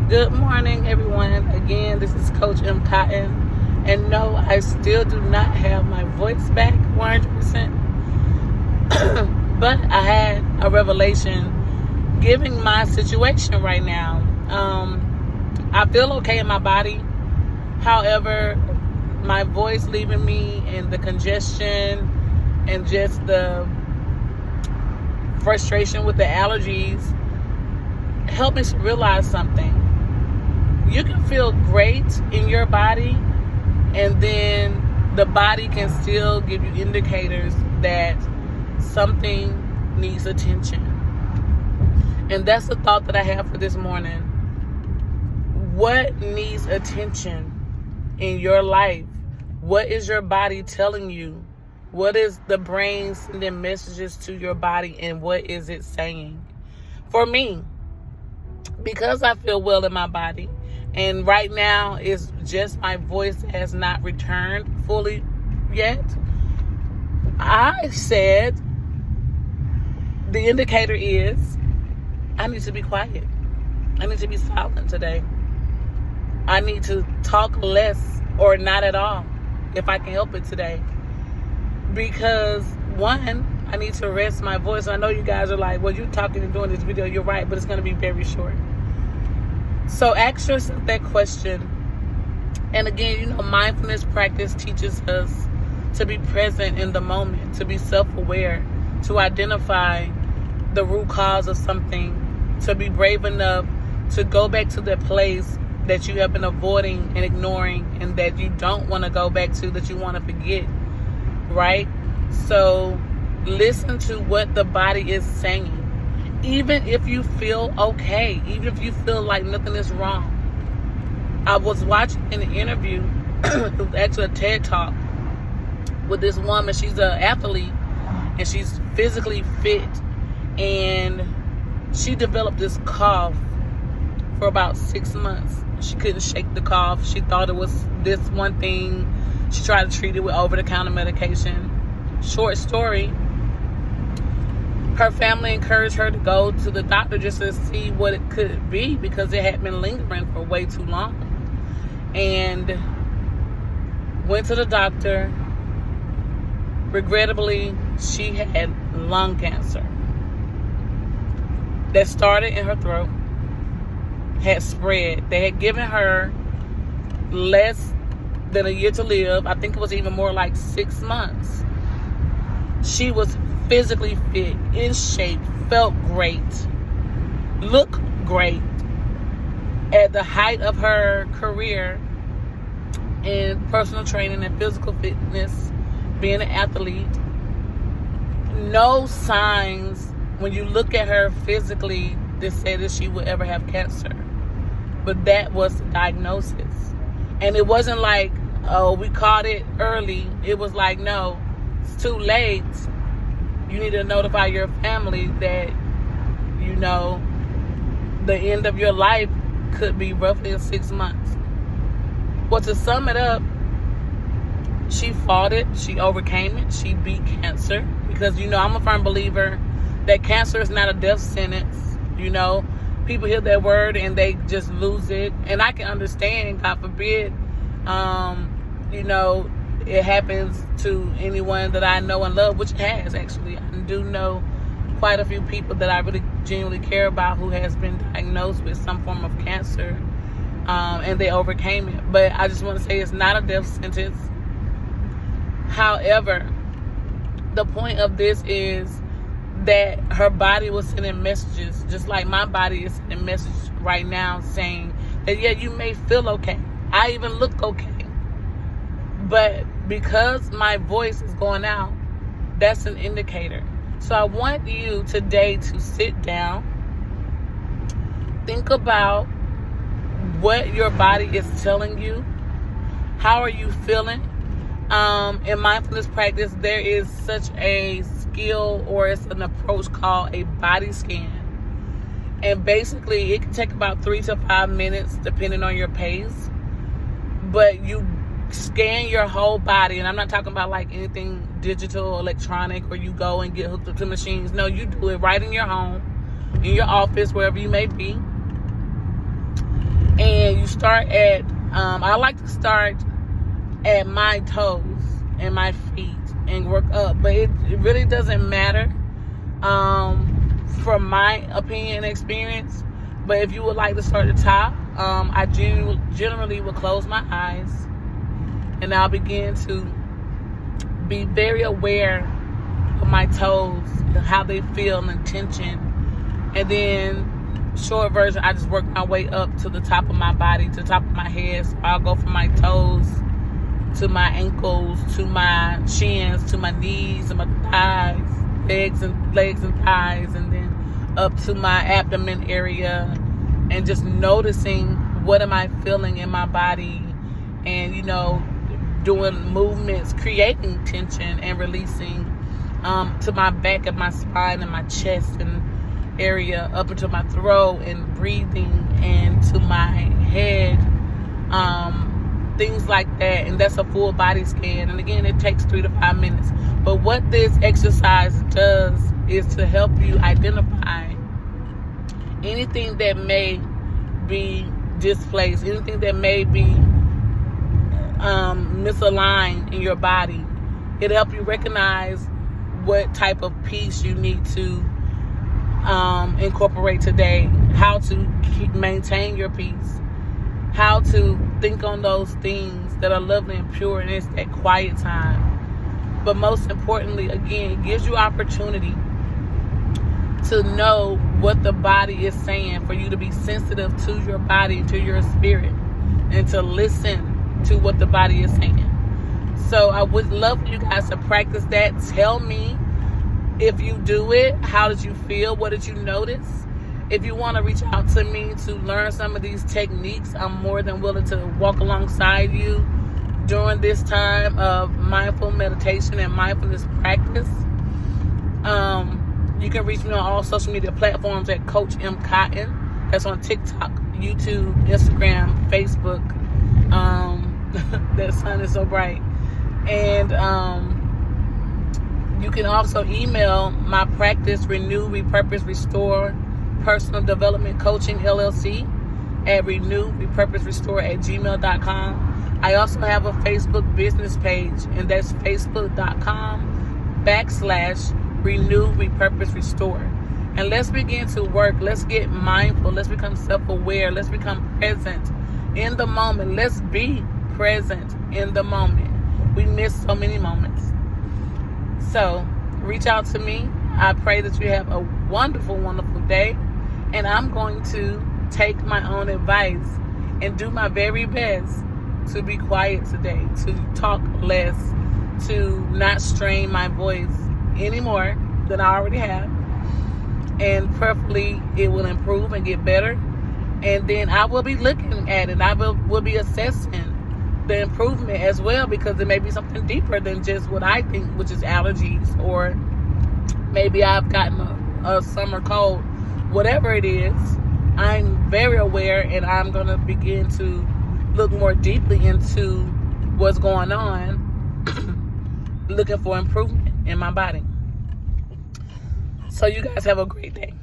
Good morning, everyone. Again, this is Coach M. Cotton. And no, I still do not have my voice back 100%. But I had a revelation giving my situation right now. I feel okay in my body. However, my voice leaving me and the congestion and just the frustration with the allergies helped me to realize something. You can feel great in your body, and then the body can still give you indicators that something needs attention. And that's the thought that I have for this morning. What needs attention in your life? What is your body telling you? What is the brain sending messages to your body, and what is it saying? For me, because I feel well in my body, and right now it's just my voice has not returned fully yet, I said the indicator is I need to be quiet. I need to be silent today. I need to talk less or not at all if I can help it today. Because one, I need to rest my voice. I know you guys are like, well, you talking and doing this video, you're right, but it's going to be very short. So ask yourself that question. And again, mindfulness practice teaches us to be present in the moment, to be self-aware, to identify the root cause of something, to be brave enough to go back to that place that you have been avoiding and ignoring, and that you don't want to go back to, that you want to forget, right? So listen to what the body is saying. Even if you feel okay, even if you feel like nothing is wrong. I was watching an interview, it was actually a TED Talk, with this woman. She's an athlete, and she's physically fit, and she developed this cough for about 6 months. She couldn't shake the cough. She thought it was this one thing. She tried to treat it with over-the-counter medication. Short story, her family encouraged her to go to the doctor just to see what it could be, because it had been lingering for way too long. And went to the doctor. Regrettably, she had lung cancer that started in her throat, had spread. They had given her less than a year to live. I think it was even more like 6 months. She was physically fit, in shape, felt great, looked great, at the height of her career in personal training and physical fitness, being an athlete. No signs when you look at her physically that said that she would ever have cancer. But that was the diagnosis. And it wasn't like, oh, we caught it early. It was like, no, it's too late. You need to notify your family that, the end of your life could be roughly in 6 months. Well, to sum it up, she fought it. She overcame it. She beat cancer. Because, I'm a firm believer that cancer is not a death sentence. People hear that word and they just lose it. And I can understand, God forbid, it happens to anyone that I know and love, which it has, actually. I do know quite a few people that I really genuinely care about who has been diagnosed with some form of cancer, and they overcame it. But I just want to say it's not a death sentence. However, the point of this is that her body was sending messages, just like my body is sending messages right now saying that, yeah, you may feel okay. I even look okay. But because my voice is going out, that's an indicator. So I want you today to sit down, think about what your body is telling you. How are you feeling? In mindfulness practice, there is such a skill, or it's an approach called a body scan. And basically, it can take about 3 to 5 minutes, depending on your pace. But you scan your whole body, and I'm not talking about like anything digital, electronic, or you go and get hooked up to machines. No, you do it right in your home, in your office, wherever you may be. start at, I like to start at my toes and my feet and work up, but it really doesn't matter from my opinion and experience. But if you would like to start at the top, I generally will close my eyes and I'll begin to be very aware of my toes and how they feel and the tension. And then, short version, I just work my way up to the top of my body, to the top of my head. So I'll go from my toes to my ankles, to my shins, to my knees and my thighs, legs and thighs, and then up to my abdomen area, and just noticing what am I feeling in my body, and doing movements, creating tension and releasing to my back and my spine and my chest and area, up into my throat, and breathing, and to my head, things like that. And that's a full body scan, and again, it takes 3 to 5 minutes. But what this exercise does is to help you identify anything that may be displaced, anything that may be misaligned in your body. It'll help you recognize what type of peace you need to incorporate today, how to maintain your peace, how to think on those things that are lovely and pure, and it's that quiet time. But most importantly, again, it gives you opportunity to know what the body is saying, for you to be sensitive to your body, to your spirit, and to listen to what the body is saying. So I would love for you guys to practice that. Tell me if you do it, how did you feel? What did you notice? If you want to reach out to me to learn some of these techniques, I'm more than willing to walk alongside you during this time of mindful meditation and mindfulness practice. You can reach me on all social media platforms at Coach M. Cotton. That's on TikTok, YouTube, Instagram, Facebook. That sun is so bright. And you can also email my practice, Renew, Repurpose, Restore, Personal Development Coaching, LLC, at renewrepurposerestore@gmail.com. I also have a Facebook business page, and that's facebook.com/Renew, Repurpose, Restore. And let's begin to work. Let's get mindful. Let's become self-aware. Let's become present in the moment. Let's be present in the moment. We miss so many moments. So reach out to me. I pray that you have a wonderful, wonderful day. And I'm going to take my own advice and do my very best to be quiet today, to talk less, to not strain my voice any more than I already have. And preferably it will improve and get better. And then I will be looking at it. I will be assessing the improvement as well, because it may be something deeper than just what I think, which is allergies, or maybe I've gotten a summer cold. Whatever it is, I'm very aware, and I'm going to begin to look more deeply into what's going on, looking for improvement in my body. So you guys have a great day.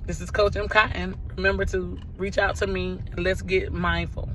This is Coach M. Cotton. Remember to reach out to me, and let's get mindful.